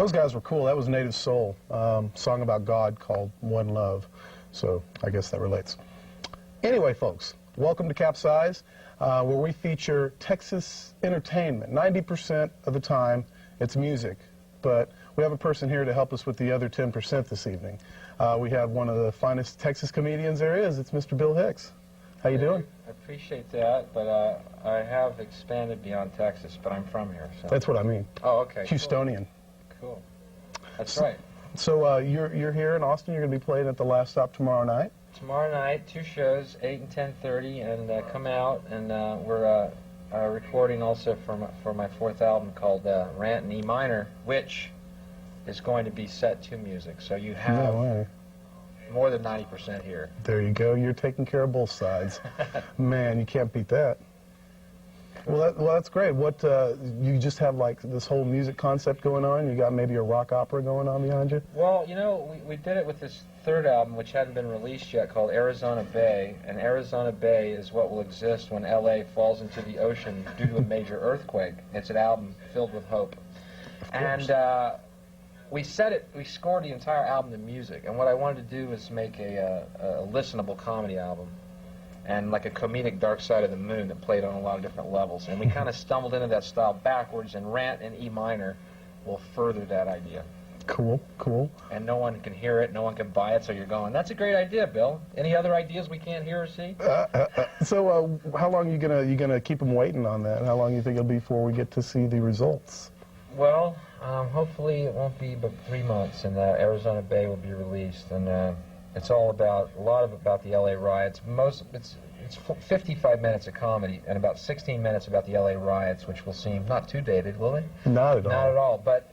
Those guys were cool. That was Native Soul, song about God called One Love. So I guess that relates. Anyway, folks, welcome to Capsize, where we feature Texas entertainment. 90% of the time, it's music. But we have a person here to help us with the other 10% this evening. We have one of the finest Texas comedians there is. It's Mr. Bill Hicks. How you doing? I appreciate that, but I have expanded beyond Texas, but I'm from here. So. That's what I mean. Oh, okay. Houstonian. Cool. That's right. So you're here in Austin. You're going to be playing at the Last Stop tomorrow night. Tomorrow night, 2 shows, 8 and 10:30, and come out. And we're recording also for my 4th album called Rant in E minor, which is going to be set to music. So you have more than 90% here. There you go. You're taking care of both sides. Man, you can't beat that. Well, that's great. What you just have like this whole music concept going on? You got maybe a rock opera going on behind you? Well, you know, we did it with this 3rd album, which hadn't been released yet, called Arizona Bay. And Arizona Bay is what will exist when LA falls into the ocean due to a major earthquake. It's an album filled with hope. And we scored the entire album to music. And what I wanted to do was make a listenable comedy album. And like a comedic Dark Side of the Moon that played on a lot of different levels. And we kind of stumbled into that style backwards, and Rant in E minor will further that idea. Cool, cool. And no one can hear it, no one can buy it, so you're going, that's a great idea, Bill. Any other ideas we can't hear or see? So how long are you gonna keep them waiting on that? How long do you think it'll be before we get to see the results? Well, hopefully it won't be but 3 months, and Arizona Bay will be released. And it's all about, a lot about the LA riots. It's 55 minutes of comedy and about 16 minutes about the LA riots, which will seem not too dated, will they? Not at all. Not at all. But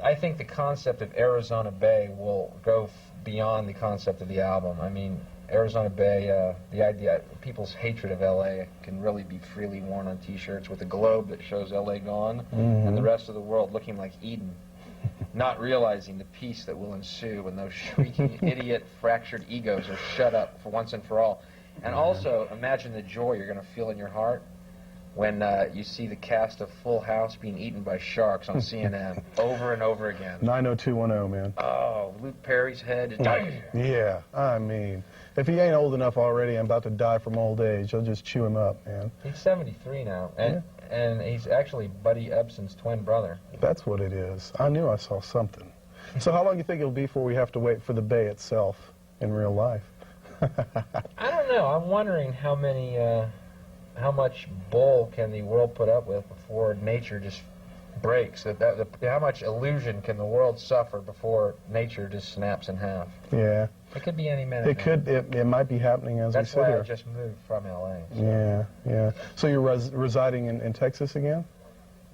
I think the concept of Arizona Bay will go beyond the concept of the album. I mean, Arizona Bay, the idea, people's hatred of LA can really be freely worn on T-shirts with a globe that shows LA gone, and the rest of the world looking like Eden. Not realizing the peace that will ensue when those shrieking, idiot, fractured egos are shut up for once and for all. And also, imagine the joy you're going to feel in your heart when you see the cast of Full House being eaten by sharks on CNN over and over again. 90210, man. Oh, Luke Perry's head is dying. Yeah, I mean, if he ain't old enough already and about to die from old age, he'll just chew him up, man. He's 73 now, and he's actually Buddy Ebsen's twin brother. That's what it is. I knew I saw something. So how long do you think it'll be before we have to wait for the Bay itself in real life? I don't know. I'm wondering how much bull can the world put up with before nature just breaks? How much illusion can the world suffer before nature just snaps in half? Yeah. It could be any minute. It could. It might be happening as we sit here. That's why I just moved from L.A. So. Yeah, yeah. So you're residing in Texas again?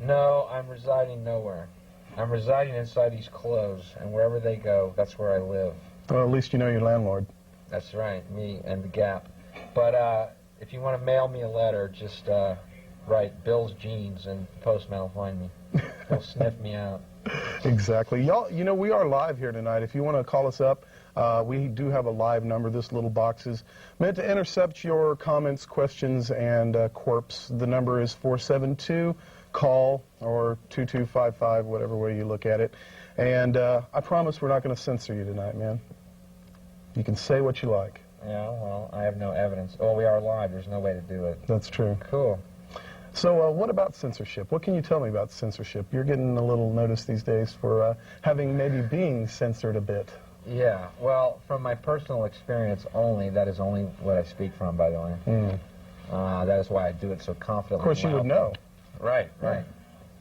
No, I'm residing nowhere. I'm residing inside these clothes, and wherever they go, that's where I live. Well, at least you know your landlord. That's right, me and the Gap. But if you want to mail me a letter, just write Bill's Jeans, and the postman will find me. He'll sniff me out. Exactly. Y'all, you know, we are live here tonight. If you want to call us up, we do have a live number. This little box is meant to intercept your comments, questions, and quirps. The number is 472-CALL or 2255, whatever way you look at it. And I promise we're not going to censor you tonight, man. You can say what you like. Yeah, well, I have no evidence. Oh, we are live. There's no way to do it. That's true. Cool. So what about censorship? What can you tell me about censorship? You're getting a little notice these days for having maybe being censored a bit. Yeah, well, from my personal experience only, that is only what I speak from, by the way. That is why I do it so confidently. Of course you would know. Right.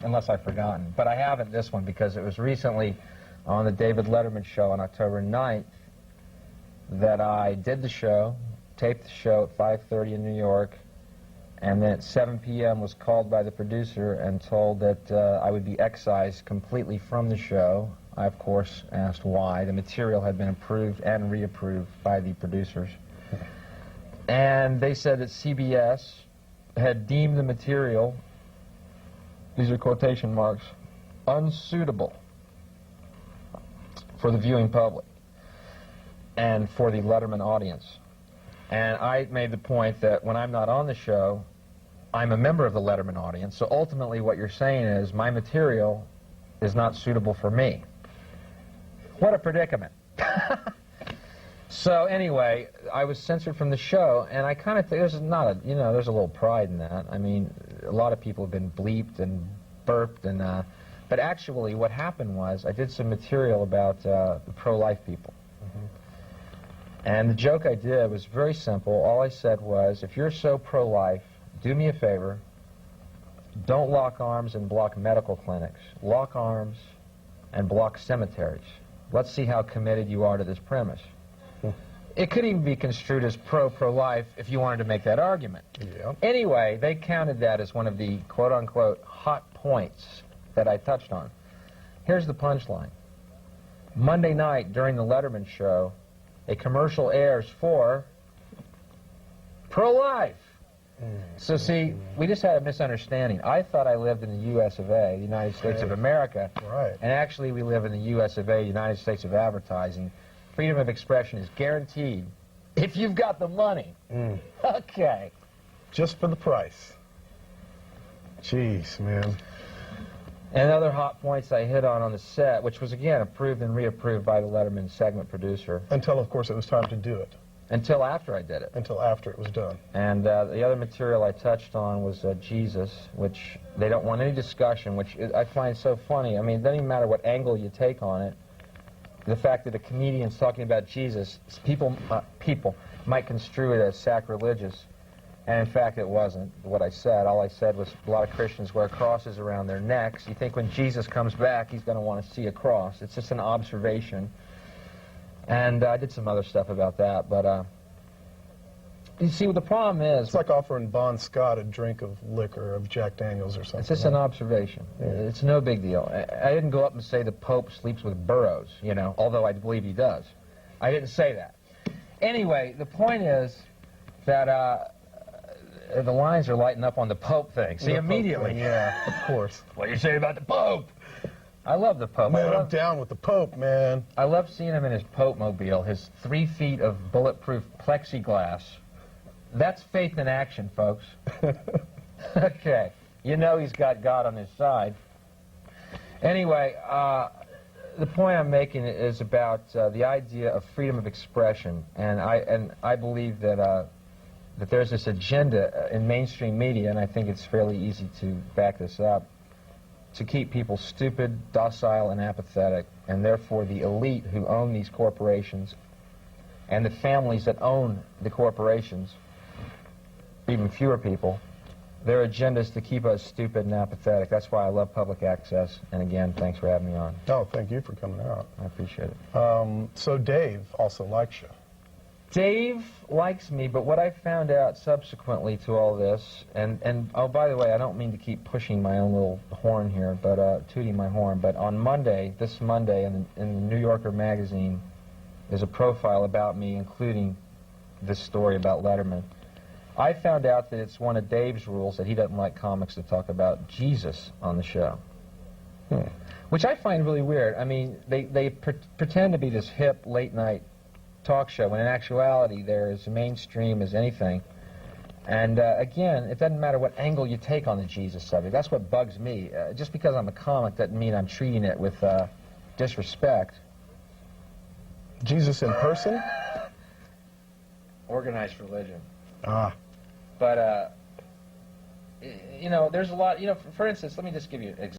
Unless I've forgotten. But I haven't this one because it was recently on the David Letterman show on October 9th that I did the show, taped the show at 5:30 in New York, and then at 7 p.m. was called by the producer and told that I would be excised completely from the show. I, of course, asked why. The material had been approved and reapproved by the producers. And they said that CBS had deemed the material, these are quotation marks, unsuitable for the viewing public and for the Letterman audience. And I made the point that when I'm not on the show, I'm a member of the Letterman audience, so ultimately what you're saying is my material is not suitable for me. What a predicament. So anyway, I was censored from the show, and I kind of think there's not a, there's a little pride in that. I mean, a lot of people have been bleeped and burped, and but actually what happened was I did some material about the pro-life people. And the joke I did was very simple. All I said was, if you're so pro-life, do me a favor, don't lock arms and block medical clinics. Lock arms and block cemeteries. Let's see how committed you are to this premise. It could even be construed as pro-life if you wanted to make that argument. Yeah. Anyway, they counted that as one of the quote-unquote hot points that I touched on. Here's the punchline. Monday night during the Letterman show, a commercial airs for pro-life. So see, we just had a misunderstanding. I thought I lived in the U.S. of A., the United States of America, Right. and actually we live in the U.S. of A., United States of advertising. Freedom of expression is guaranteed if you've got the money. Okay. Just for the price. Jeez, man. And other hot points I hit on the set, which was, again, approved and reapproved by the Letterman segment producer. Until, of course, it was time to do it. Until after I did it. Until after it was done. And the other material I touched on was Jesus, which they don't want any discussion, which I find so funny. I mean, it doesn't even matter what angle you take on it. The fact that a comedian's talking about Jesus, people might construe it as sacrilegious. And in fact, it wasn't what I said. All I said was a lot of Christians wear crosses around their necks. You think when Jesus comes back, he's going to want to see a cross. It's just an observation. And I did some other stuff about that. But you see, what the problem is... It's like offering Bon Scott a drink of liquor, of Jack Daniels or something. It's just an observation. Yeah. It's no big deal. I didn't go up and say the Pope sleeps with burros, although I believe he does. I didn't say that. Anyway, the point is that the lines are lighting up on the Pope thing. See, immediately. Yeah, of course. What do you say about the Pope? I love the Pope. Man, I'm down with the Pope, man. I love seeing him in his Pope-mobile, his 3 feet of bulletproof plexiglass. That's faith in action, folks. Okay. He's got God on his side. Anyway, the point I'm making is about the idea of freedom of expression, and I believe that that there's this agenda in mainstream media, and I think it's fairly easy to back this up, to keep people stupid, docile, and apathetic, and therefore the elite who own these corporations and the families that own the corporations, even fewer people, their agenda is to keep us stupid and apathetic. That's why I love public access, and again, thanks for having me on. Oh, thank you for coming out. I appreciate it. So Dave also likes you. Dave likes me, but what I found out subsequently to all this, and oh, by the way, I don't mean to keep pushing my own little horn here, but tooting my horn, but on Monday, this Monday, in the New Yorker magazine, there's a profile about me, including this story about Letterman. I found out that it's one of Dave's rules that he doesn't like comics to talk about Jesus on the show. Which I find really weird. I mean, they pretend to be this hip, late-night talk show, when in actuality they're as mainstream as anything. And again, it doesn't matter what angle you take on the Jesus subject. That's what bugs me. Just because I'm a comic doesn't mean I'm treating it with disrespect. Jesus in person? Organized religion. Ah. But, there's a lot, for instance, let me just give you an example.